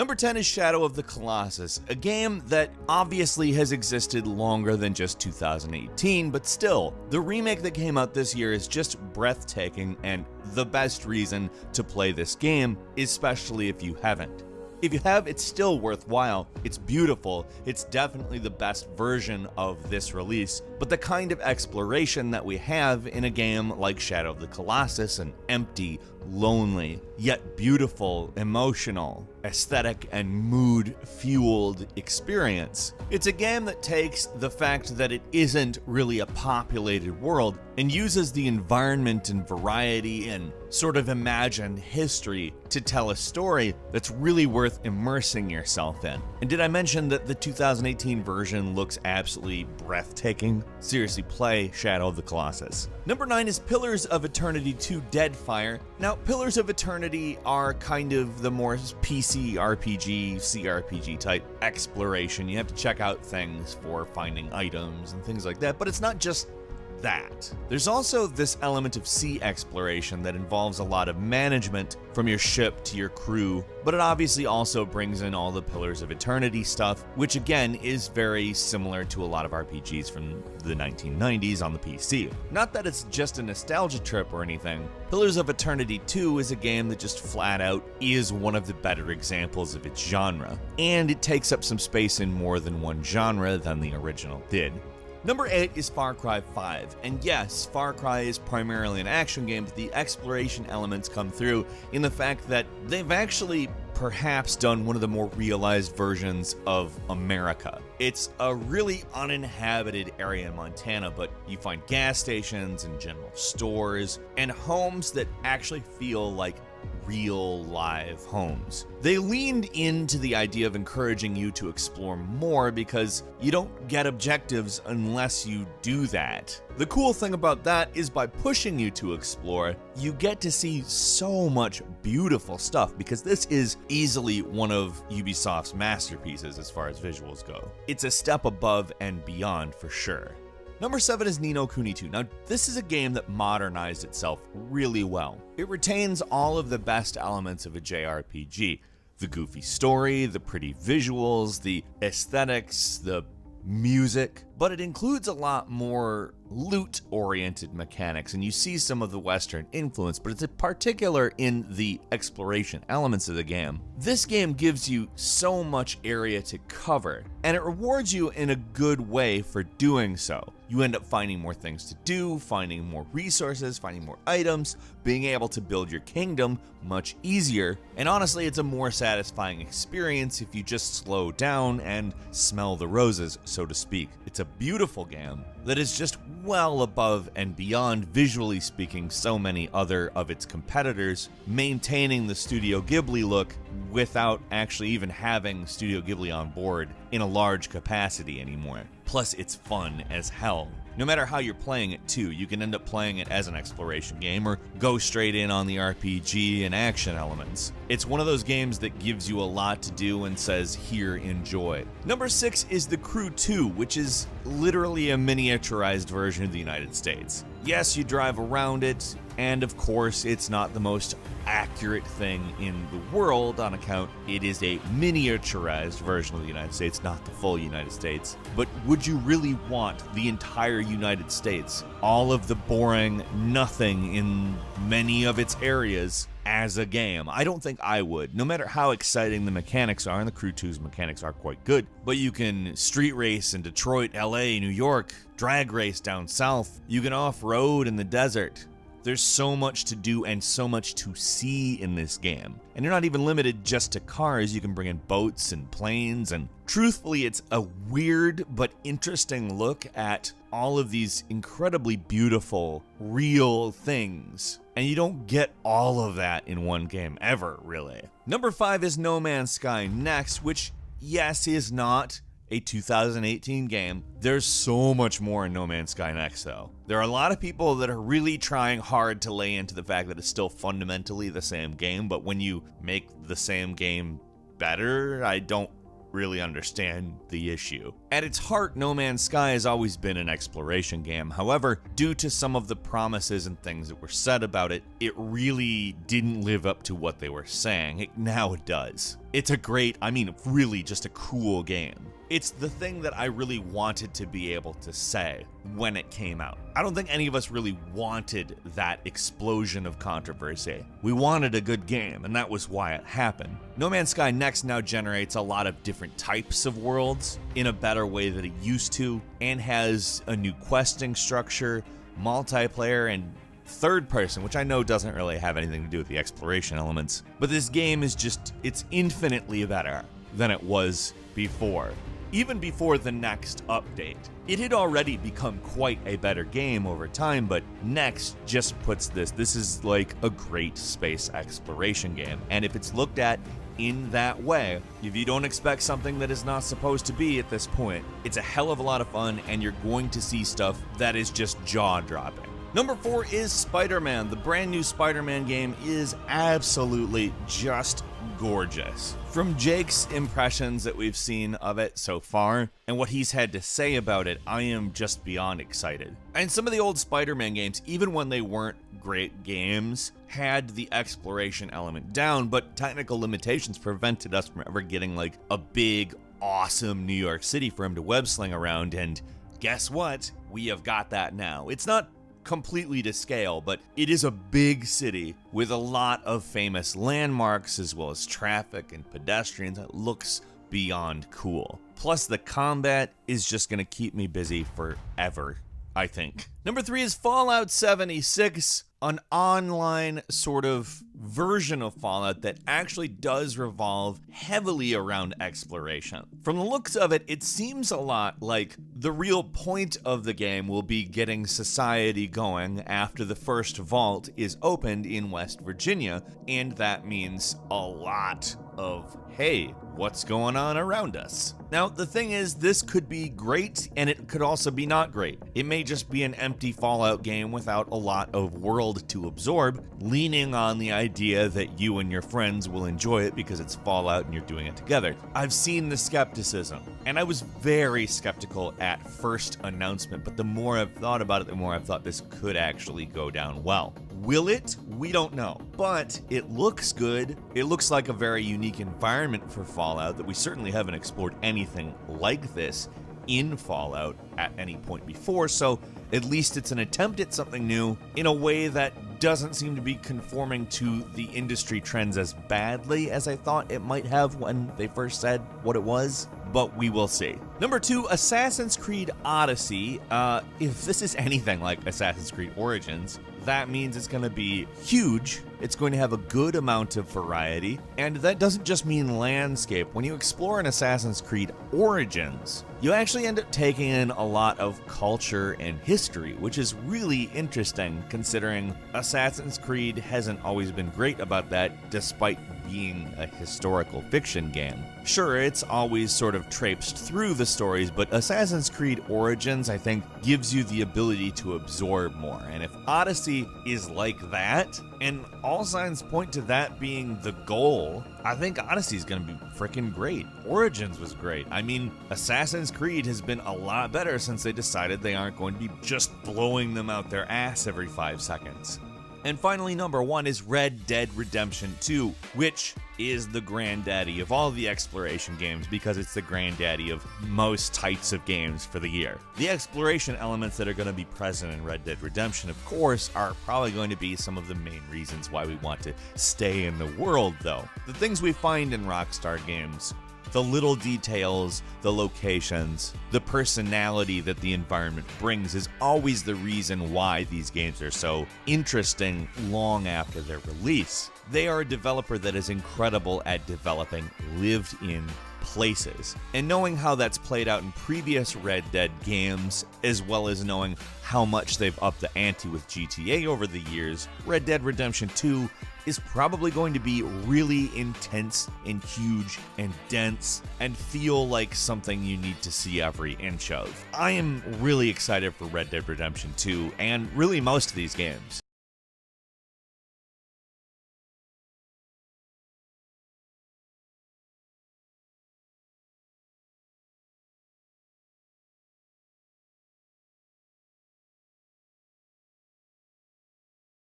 Number 10 is Shadow of the Colossus, a game that obviously has existed longer than just 2018, but still, the remake that came out this year is just breathtaking and the best reason to play this game, especially if you haven't. If you have, it's still worthwhile, it's beautiful, it's definitely the best version of this release, but the kind of exploration that we have in a game like Shadow of the Colossus, an empty, lonely, yet beautiful, emotional, aesthetic, and mood-fueled experience. It's a game that takes the fact that it isn't really a populated world and uses the environment and variety and sort of imagined history to tell a story that's really worth immersing yourself in. And did I mention that the 2018 version looks absolutely breathtaking? Seriously, play Shadow of the Colossus. Number 9 is Pillars of Eternity 2 Deadfire. Now, Pillars of Eternity are kind of the more PC RPG, CRPG type exploration. You have to check out things for finding items and things like that, but it's not just that. There's also this element of sea exploration that involves a lot of management from your ship to your crew, but it obviously also brings in all the Pillars of Eternity stuff, which again is very similar to a lot of RPGs from the 1990s on the PC. Not that it's just a nostalgia trip or anything. Pillars of Eternity 2 is a game that just flat out is one of the better examples of its genre, and it takes up some space in more than one genre than the original did. Number 8 is Far Cry 5, and yes, Far Cry is primarily an action game, but the exploration elements come through in the fact that they've actually perhaps done one of the more realized versions of America. It's a really uninhabited area in Montana, but you find gas stations and general stores and homes that actually feel like real live homes. They leaned into the idea of encouraging you to explore more because you don't get objectives unless you do that. The cool thing about that is by pushing you to explore, you get to see so much beautiful stuff because this is easily one of Ubisoft's masterpieces as far as visuals go. It's a step above and beyond for sure. Number 7 is Ni no Kuni 2. Now, this is a game that modernized itself really well. It retains all of the best elements of a JRPG. The goofy story, the pretty visuals, the aesthetics, the music, but it includes a lot more loot-oriented mechanics, and you see some of the Western influence, but it's in particular in the exploration elements of the game. This game gives you so much area to cover, and it rewards you in a good way for doing so. You end up finding more things to do, finding more resources, finding more items, being able to build your kingdom much easier, and honestly, it's a more satisfying experience if you just slow down and smell the roses, so to speak. It's a beautiful game that is just well above and beyond, visually speaking, so many other of its competitors, maintaining the Studio Ghibli look without actually even having Studio Ghibli on board in a large capacity anymore. Plus, it's fun as hell. No matter how you're playing it too, you can end up playing it as an exploration game or go straight in on the RPG and action elements. It's one of those games that gives you a lot to do and says, here, enjoy. Number 6 is The Crew 2, which is literally a miniaturized version of the United States. Yes, you drive around it, and of course, it's not the most accurate thing in the world on account it is a miniaturized version of the United States, not the full United States. But would you really want the entire United States, all of the boring nothing in many of its areas, as a game? I don't think I would. No matter how exciting the mechanics are, and the Crew 2's mechanics are quite good, but you can street race in Detroit, LA, New York, drag race down south, you can off-road in the desert. There's so much to do and so much to see in this game. And you're not even limited just to cars, you can bring in boats and planes, and truthfully, it's a weird but interesting look at all of these incredibly beautiful, real things. And you don't get all of that in one game, ever, really. Number 5 is No Man's Sky Next, which, yes, is not a 2018 game. There's so much more in No Man's Sky Next, though. There are a lot of people that are really trying hard to lay into the fact that it's still fundamentally the same game, but when you make the same game better, I don't really understand the issue. At its heart, No Man's Sky has always been an exploration game. However, due to some of the promises and things that were said about it, it really didn't live up to what they were saying. Now it does. It's a great, I mean, really just a cool game. It's the thing that I really wanted to be able to say when it came out. I don't think any of us really wanted that explosion of controversy. We wanted a good game, and that was why it happened. No Man's Sky Next now generates a lot of different types of worlds in a better way than it used to, and has a new questing structure, multiplayer, and third person, which I know doesn't really have anything to do with the exploration elements. But this game is just, it's infinitely better than it was before. Even before the Next update. It had already become quite a better game over time, but Next just puts this is like a great space exploration game. And if it's looked at in that way, if you don't expect something that is not supposed to be at this point, it's a hell of a lot of fun, and you're going to see stuff that is just jaw-dropping. Number 4 is Spider-Man. The brand new Spider-Man game is absolutely just gorgeous. From Jake's impressions that we've seen of it so far, and what he's had to say about it, I am just beyond excited. And some of the old Spider-Man games, even when they weren't great games, had the exploration element down, but technical limitations prevented us from ever getting like a big, awesome New York City for him to web sling around, and guess what? We have got that now. It's not completely to scale, but it is a big city with a lot of famous landmarks as well as traffic and pedestrians. It looks beyond cool. Plus, the combat is just gonna keep me busy forever, I think. Number 3 is Fallout 76, an online sort of version of Fallout that actually does revolve heavily around exploration. From the looks of it, it seems a lot like the real point of the game will be getting society going after the first vault is opened in West Virginia, and that means a lot of, hey, what's going on around us? Now, the thing is, this could be great, and it could also be not great. It may just be an empty Fallout game without a lot of world to absorb, leaning on the idea that you and your friends will enjoy it because it's Fallout and you're doing it together. I've seen the skepticism, and I was very skeptical at first announcement, but the more I've thought about it, the more I've thought this could actually go down well. Will it? We don't know, but it looks good. It looks like a very unique environment for Fallout that we certainly haven't explored anything like this in Fallout at any point before, so at least it's an attempt at something new in a way that doesn't seem to be conforming to the industry trends as badly as I thought it might have when they first said what it was, but we will see. Number 2, Assassin's Creed Odyssey. If this is anything like Assassin's Creed Origins, that means it's going to be huge. It's going to have a good amount of variety, and that doesn't just mean landscape. When you explore an Assassin's Creed Origins, you actually end up taking in a lot of culture and history, which is really interesting considering Assassin's Creed hasn't always been great about that, despite being a historical fiction game. Sure, it's always sort of traipsed through the stories, but Assassin's Creed Origins, I think, gives you the ability to absorb more. And if Odyssey is like that, and all signs point to that being the goal, I think Odyssey's gonna be freaking great. Origins was great. I mean, Assassin's Creed has been a lot better since they decided they aren't going to be just blowing them out their ass every 5 seconds. And finally, number 1 is Red Dead Redemption 2, which is the granddaddy of all the exploration games because it's the granddaddy of most types of games for the year. The exploration elements that are going to be present in Red Dead Redemption, of course, are probably going to be some of the main reasons why we want to stay in the world, though. The things we find in Rockstar games, the little details, the locations, the personality that the environment brings is always the reason why these games are so interesting long after their release. They are a developer that is incredible at developing lived-in places. And knowing how that's played out in previous Red Dead games, as well as knowing how much they've upped the ante with GTA over the years, Red Dead Redemption 2 is probably going to be really intense and huge and dense and feel like something you need to see every inch of. I am really excited for Red Dead Redemption 2 and really most of these games.